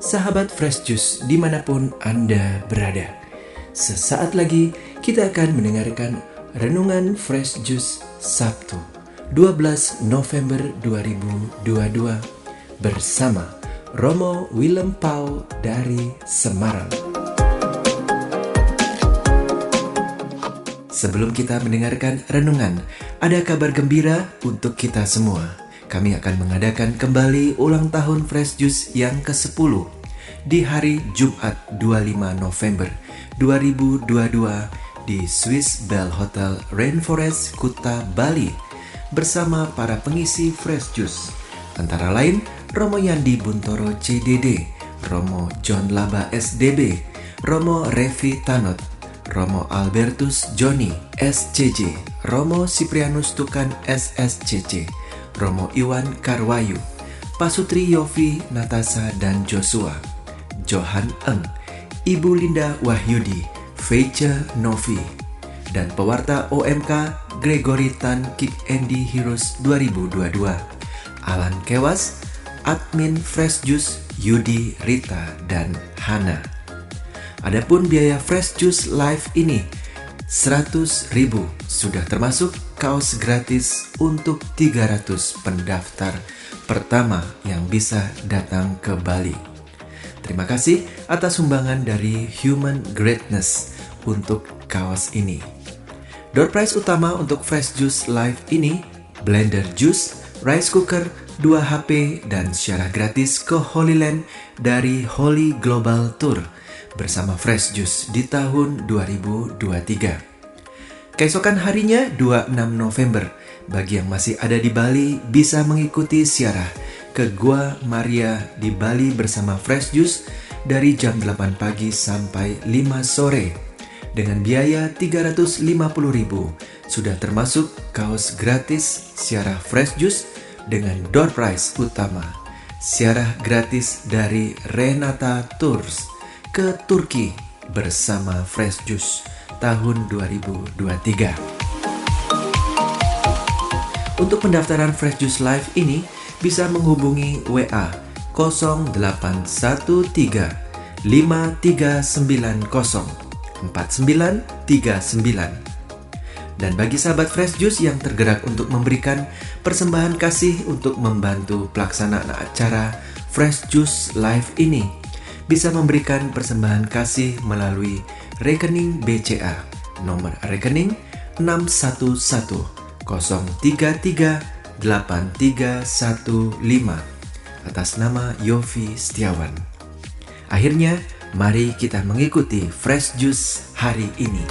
sahabat Fresh Juice dimanapun Anda berada. Sesaat lagi kita akan mendengarkan Renungan Fresh Juice Sabtu 12 November 2022 bersama Romo Willem Paul dari Semarang. Sebelum kita mendengarkan renungan, ada kabar gembira untuk kita semua. Kami akan mengadakan kembali ulang tahun Fresh Juice yang ke-10 di hari Jumat 25 November 2022 di Swiss Bell Hotel Rainforest, Kuta, Bali bersama para pengisi Fresh Juice, antara lain Romo Yandi Buntoro CDD, Romo John Laba SDB, Romo Revi Tanot, Romo Albertus Joni SCJ, Romo Siprianus Tukan SSCC, Romo Iwan Karwayu, Pasutri Yofi, Natasa dan Joshua, Johan Eng, Ibu Linda Wahyudi, Feice Novi, dan pewarta OMK Gregory Tan Kik Endi Heroes 2022, Alan Kewas, admin Fresh Juice Yudi, Rita, dan Hana. Adapun biaya Fresh Juice Live ini 100.000, sudah termasuk kaos gratis untuk 300 pendaftar pertama yang bisa datang ke Bali. Terima kasih atas sumbangan dari Human Greatness untuk kaos ini. Door prize utama untuk Fresh Juice Live ini blender juice, rice cooker, 2 HP, dan syarah gratis ke Holy Land dari Holy Global Tour bersama Fresh Juice di tahun 2023. Keesokan harinya 26 November, bagi yang masih ada di Bali bisa mengikuti ziarah ke Gua Maria di Bali bersama Fresh Juice dari jam 8 pagi sampai 5 sore dengan biaya 350.000. Sudah termasuk kaos gratis ziarah Fresh Juice dengan door prize utama ziarah gratis dari Renata Tours ke Turki bersama Fresh Juice tahun 2023. Untuk pendaftaran Fresh Juice Live ini bisa menghubungi WA 0813 5390 4939. Dan bagi sahabat Fresh Juice yang tergerak untuk memberikan persembahan kasih untuk membantu pelaksanaan acara Fresh Juice Live ini, bisa memberikan persembahan kasih melalui rekening BCA nomor rekening 611033815 atas nama Yofi Setiawan. Akhirnya, mari kita mengikuti Fresh Juice hari ini.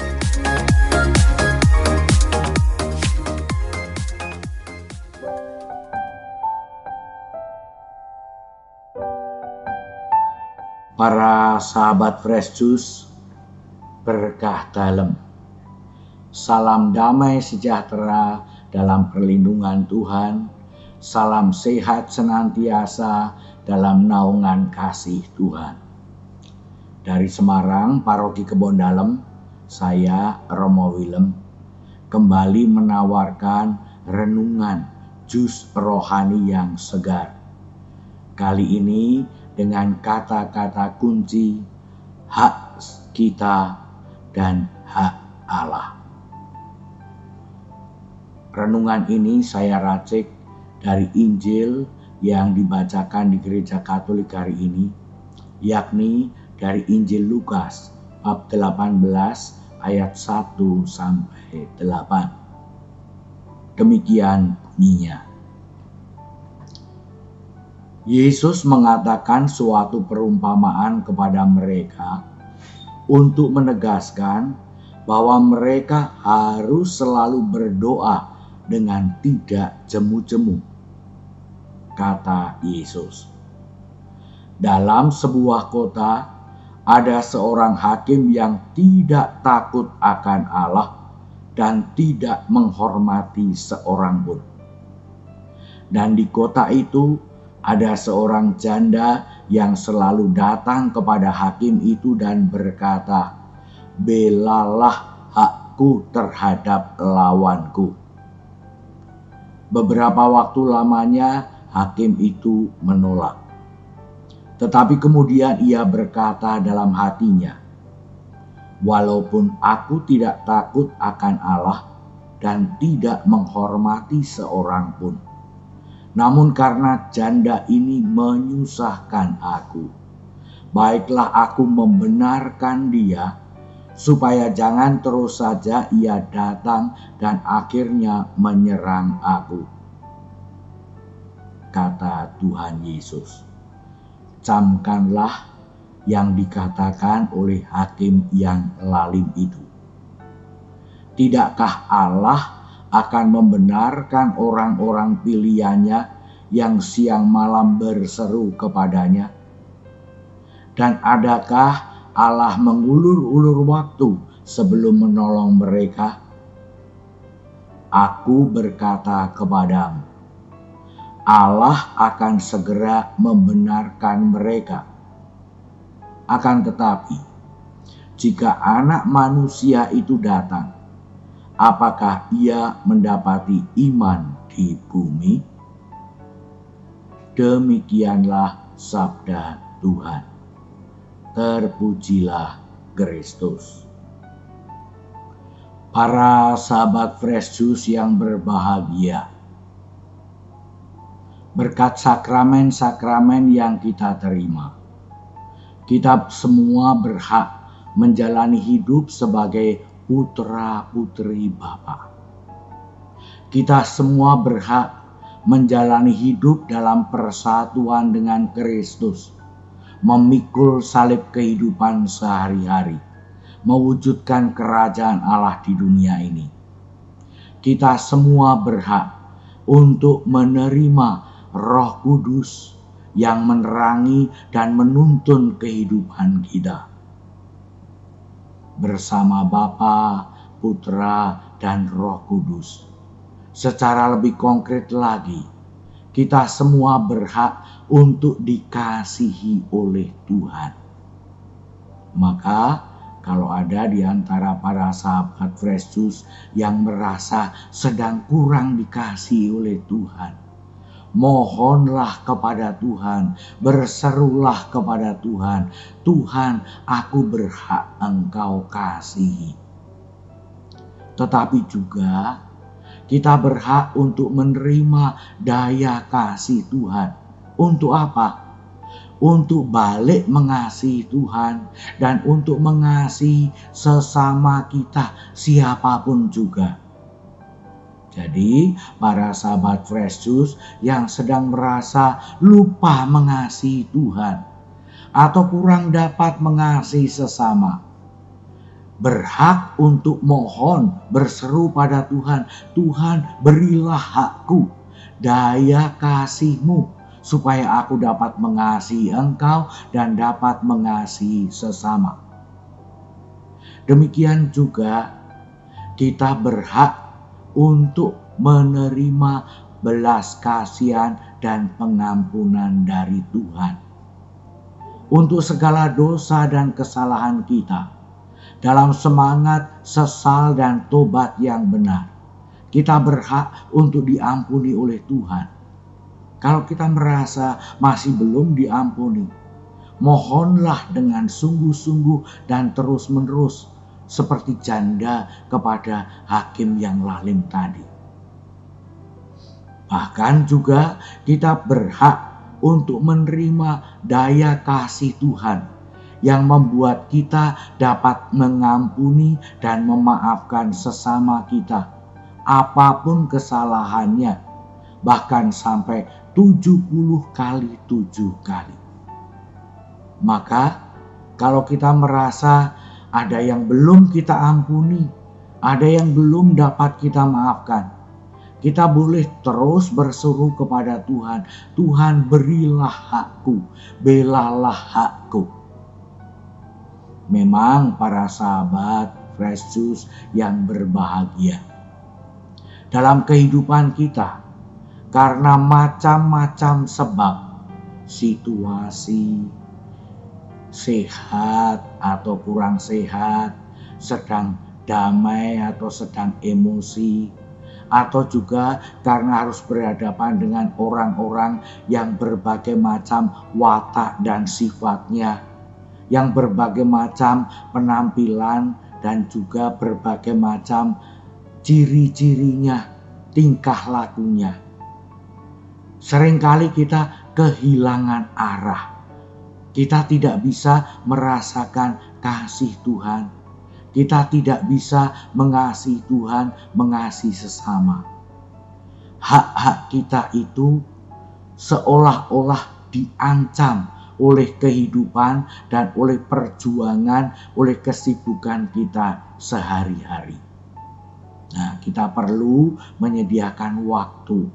Para sahabat Fresh Juice, berkah dalam. Salam damai sejahtera dalam perlindungan Tuhan. Salam sehat senantiasa dalam naungan kasih Tuhan. Dari Semarang, Paroki Kebon Dalem, saya Romo Willem kembali menawarkan renungan jus rohani yang segar. Kali ini dengan kata-kata kunci hak kita dan hak Allah. Renungan ini saya racik dari Injil yang dibacakan di Gereja Katolik hari ini, yakni dari Injil Lukas bab 18 ayat 1 sampai 8. Demikian bunyinya. Yesus mengatakan suatu perumpamaan kepada mereka untuk menegaskan bahwa mereka harus selalu berdoa dengan tidak jemu-jemu. Kata Yesus, dalam sebuah kota ada seorang hakim yang tidak takut akan Allah dan tidak menghormati seorang pun. Dan di kota itu ada seorang janda yang selalu datang kepada hakim itu dan berkata, "Belalah hakku terhadap lawanku." Beberapa waktu lamanya hakim itu menolak. Tetapi kemudian ia berkata dalam hatinya, "Walaupun aku tidak takut akan Allah dan tidak menghormati seorang pun, namun karena janda ini menyusahkan aku, baiklah aku membenarkan dia, supaya jangan terus saja ia datang dan akhirnya menyerang aku." Kata Tuhan Yesus, "Camkanlah yang dikatakan oleh hakim yang lalim itu. Tidakkah Allah akan membenarkan orang-orang pilihannya yang siang malam berseru kepadanya? Dan adakah Allah mengulur-ulur waktu sebelum menolong mereka? Aku berkata kepadamu, Allah akan segera membenarkan mereka. Akan tetapi, jika Anak Manusia itu datang, apakah ia mendapati iman di bumi?" Demikianlah sabda Tuhan. Terpujilah Kristus. Para sahabat Fresh Juice yang berbahagia, berkat sakramen-sakramen yang kita terima, kita semua berhak menjalani hidup sebagai putra-putri Bapa. Kita semua berhak menjalani hidup dalam persatuan dengan Kristus, memikul salib kehidupan sehari-hari, mewujudkan kerajaan Allah di dunia ini. Kita semua berhak untuk menerima Roh Kudus yang menerangi dan menuntun kehidupan kita. Bersama Bapa, Putra, dan Roh Kudus. Secara lebih konkret lagi, kita semua berhak untuk dikasihi oleh Tuhan. Maka kalau ada di antara para sahabat Fresh Juice yang merasa sedang kurang dikasihi oleh Tuhan, mohonlah kepada Tuhan, berserulah kepada Tuhan, "Tuhan, aku berhak Engkau kasihi." Tetapi juga kita berhak untuk menerima daya kasih Tuhan. Untuk apa? Untuk balik mengasihi Tuhan dan untuk mengasihi sesama kita, siapapun juga. Jadi, para sahabat Fresh Juice yang sedang merasa lupa mengasihi Tuhan atau kurang dapat mengasihi sesama, berhak untuk mohon, berseru pada Tuhan, "Tuhan, berilah hakku daya kasih-Mu, supaya aku dapat mengasihi Engkau dan dapat mengasihi sesama." Demikian juga kita berhak untuk menerima belas kasihan dan pengampunan dari Tuhan untuk segala dosa dan kesalahan kita. Dalam semangat sesal dan tobat yang benar, kita berhak untuk diampuni oleh Tuhan. Kalau kita merasa masih belum diampuni, mohonlah dengan sungguh-sungguh dan terus-menerus, seperti janda kepada hakim yang lalim tadi. Bahkan juga kita berhak untuk menerima daya kasih Tuhan yang membuat kita dapat mengampuni dan memaafkan sesama kita, apapun kesalahannya, bahkan sampai 70 kali 7 kali. Maka kalau kita merasa ada yang belum kita ampuni, ada yang belum dapat kita maafkan, kita boleh terus berseru kepada Tuhan, "Tuhan, berilah hakku, belalah hakku." Memang para sahabat Fresh Juice yang berbahagia, dalam kehidupan kita, karena macam-macam sebab, situasi, sehat atau kurang sehat, sedang damai atau sedang emosi, atau juga karena harus berhadapan dengan orang-orang yang berbagai macam watak dan sifatnya, yang berbagai macam penampilan dan juga berbagai macam ciri-cirinya, tingkah lakunya. Seringkali kita kehilangan arah. Kita tidak bisa merasakan kasih Tuhan. Kita tidak bisa mengasihi Tuhan, mengasihi sesama. Hak-hak kita itu seolah-olah diancam oleh kehidupan dan oleh perjuangan, oleh kesibukan kita sehari-hari. Nah, kita perlu menyediakan waktu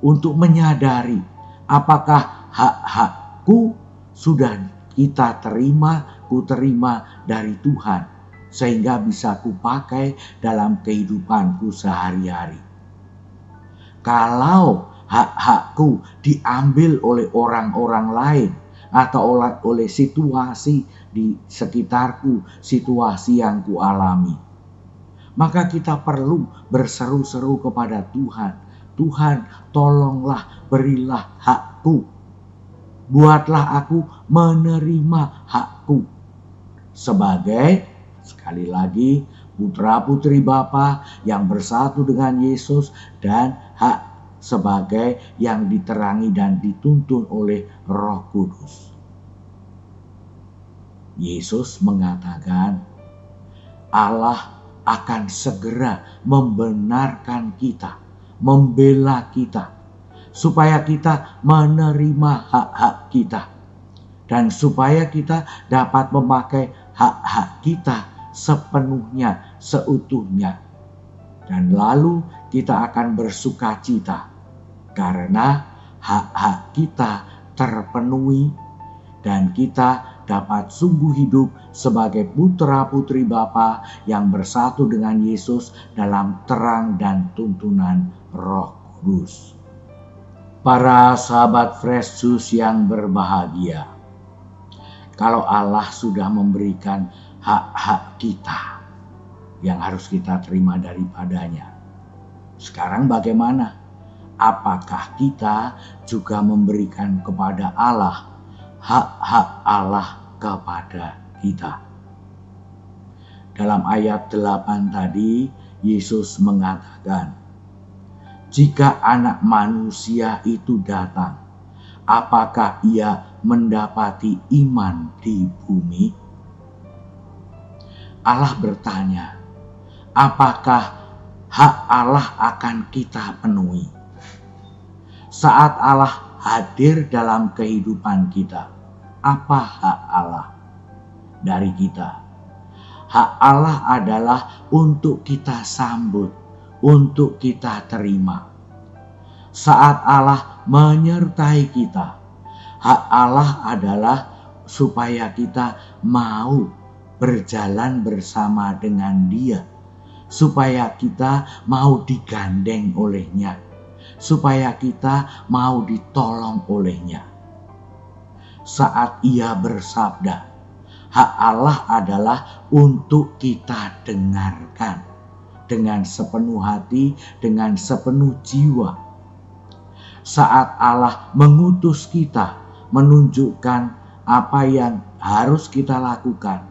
untuk menyadari apakah hak-hakku sudah kita terima, ku terima dari Tuhan, sehingga bisa kupakai dalam kehidupanku sehari-hari. Kalau hak-hakku diambil oleh orang-orang lain atau oleh situasi di sekitarku, situasi yang kualami, maka kita perlu berseru-seru kepada Tuhan. Tuhan, tolonglah, berilah hakku. Buatlah aku menerima hakku sebagai, sekali lagi, putra-putri Bapa yang bersatu dengan Yesus, dan hak sebagai yang diterangi dan dituntun oleh Roh Kudus. Yesus mengatakan Allah akan segera membenarkan kita, membela kita, supaya kita menerima hak-hak kita, dan supaya kita dapat memakai hak-hak kita sepenuhnya, seutuhnya. Dan lalu kita akan bersuka cita karena hak-hak kita terpenuhi dan kita dapat sungguh hidup sebagai putra-putri Bapa yang bersatu dengan Yesus dalam terang dan tuntunan Roh Kudus. Para sahabat Fresh Juice yang berbahagia, kalau Allah sudah memberikan hak-hak kita yang harus kita terima daripadanya, sekarang bagaimana? Apakah kita juga memberikan kepada Allah hak-hak Allah kepada kita? Dalam ayat 8 tadi, Yesus mengatakan, jika Anak Manusia itu datang, apakah ia mendapati iman di bumi? Allah bertanya, apakah hak Allah akan kita penuhi? Saat Allah hadir dalam kehidupan kita, apa hak Allah dari kita? Hak Allah adalah untuk kita sambut, untuk kita terima. Saat Allah menyertai kita, hak Allah adalah supaya kita mau berjalan bersama dengan Dia, supaya kita mau digandeng olehnya, supaya kita mau ditolong olehnya. Saat Ia bersabda, hak Allah adalah untuk kita dengarkan dengan sepenuh hati, dengan sepenuh jiwa. Saat Allah mengutus kita, menunjukkan apa yang harus kita lakukan,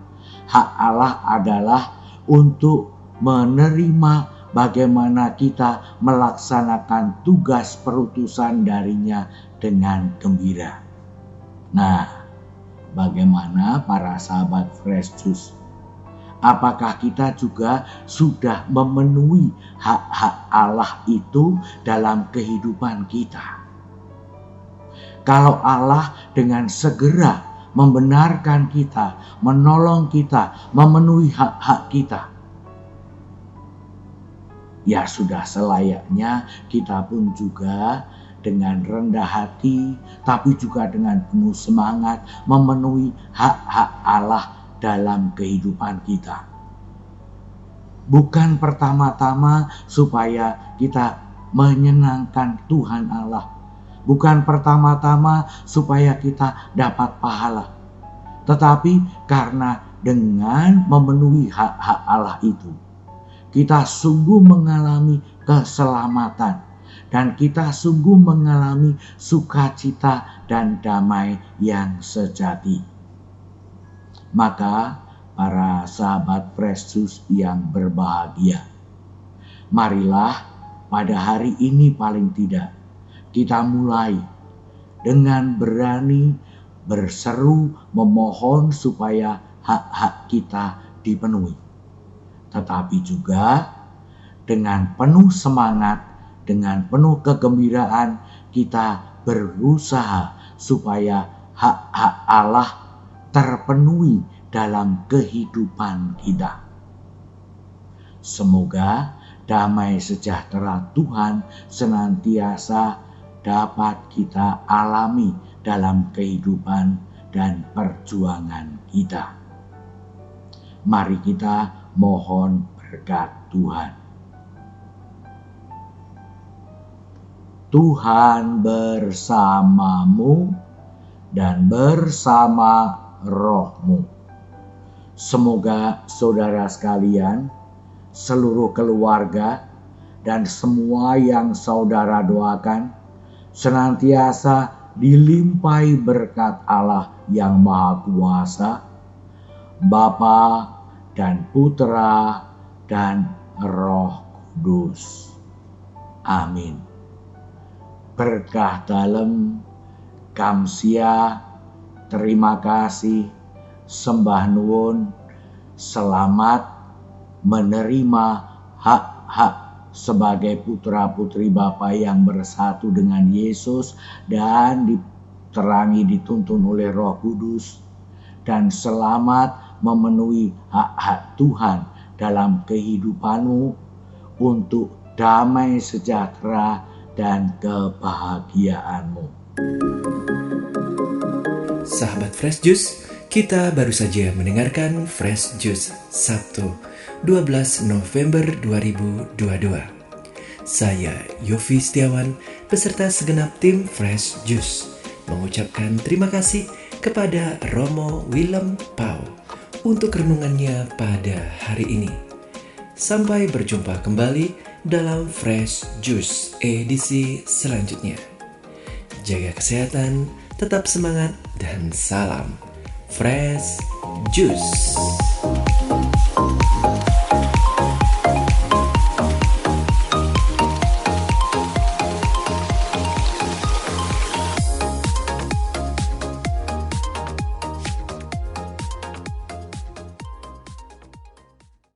hak Allah adalah untuk menerima bagaimana kita melaksanakan tugas perutusan darinya dengan gembira. Nah, bagaimana para sahabat Fresh Juice? Apakah kita juga sudah memenuhi hak-hak Allah itu dalam kehidupan kita? Kalau Allah dengan segera membenarkan kita, menolong kita, memenuhi hak-hak kita, ya sudah selayaknya kita pun juga dengan rendah hati, tapi juga dengan penuh semangat memenuhi hak-hak Allah dalam kehidupan kita. Bukan pertama-tama supaya kita menyenangkan Tuhan Allah. Bukan pertama-tama supaya kita dapat pahala. Tetapi karena dengan memenuhi hak-hak Allah itu, kita sungguh mengalami keselamatan, dan kita sungguh mengalami sukacita dan damai yang sejati. Maka para sahabat Fresh Juice yang berbahagia, marilah pada hari ini paling tidak kita mulai dengan berani berseru memohon supaya hak-hak kita dipenuhi. Tetapi juga dengan penuh semangat, dengan penuh kegembiraan kita berusaha supaya hak-hak Allah terpenuhi dalam kehidupan kita. Semoga damai sejahtera Tuhan senantiasa dapat kita alami dalam kehidupan dan perjuangan kita. Mari kita mohon berkat Tuhan. Tuhan bersamamu dan bersama rohmu. Semoga saudara sekalian, seluruh keluarga, dan semua yang saudara doakan senantiasa dilimpahi berkat Allah yang Maha Kuasa, Bapa dan Putra dan Roh Kudus. Amin. Berkah dalem, kamsia, terima kasih, sembah nuwun, selamat menerima hak-hak sebagai putra-putri Bapa yang bersatu dengan Yesus dan diterangi dituntun oleh Roh Kudus, dan selamat memenuhi hak-hak Tuhan dalam kehidupanmu untuk damai sejahtera dan kebahagiaanmu. Sahabat Fresh Juice, kita baru saja mendengarkan Fresh Juice Sabtu 12 November 2022. Saya Yofi Setiawan beserta segenap tim Fresh Juice mengucapkan terima kasih kepada Romo Willem Pau untuk renungannya pada hari ini. Sampai berjumpa kembali dalam Fresh Juice edisi selanjutnya. Jaga kesehatan, tetap semangat, dan salam Fresh Juice.